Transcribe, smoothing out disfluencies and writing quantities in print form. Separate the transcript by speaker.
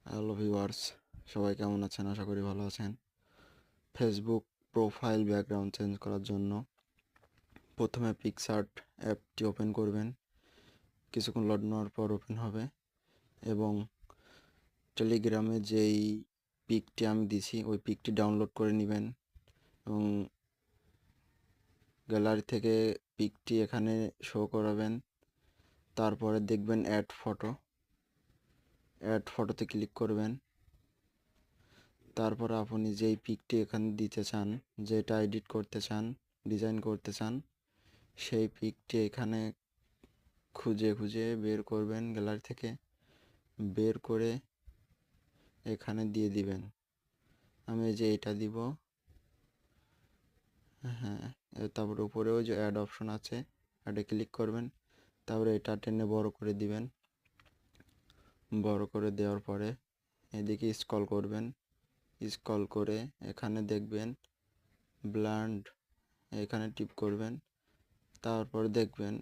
Speaker 1: Hello viewers, সবাই কেমন আছেন? আশা করি ভালো আছেন। ফেসবুক প্রোফাইল ব্যাকগ্রাউন্ড চেঞ্জ করার জন্য প্রথমে পিকসার্ট অ্যাপটি ওপেন করবেন। কিছুক্ষণ লোড নেওয়ার পর ওপেন হবে এবং টেলিগ্রামে যেই পিকটি আমি দিছি ওই পিকটি ডাউনলোড করে নেবেন এবং গ্যালারি থেকে পিকটি এখানে শো করাবেন। তারপরে দেখবেন অ্যাড ফটোতে ক্লিক করবেন। তারপর আপনি যেই পিকটি এখানে দিতে চান, যেটা এডিট করতে চান, ডিজাইন করতে চান, সেই পিকটি এখানে খুঁজে খুঁজে বের করবেন। গ্যালারি থেকে বের করে এখানে দিয়ে দিবেন। আমি এই যে এটা দিব। হ্যাঁ, তারপরে উপরেও যে অ্যাড অপশন আছে, অ্যাডে ক্লিক করবেন। তারপরে এটা টেনে বড় করে দিবেন। বড় করে দেওয়ার পরে এদিকে স্ক্রল করবেন। স্ক্রল করে এখানে দেখবেন ব্লান্ড, এখানে টিপ করবেন। তারপর দেখবেন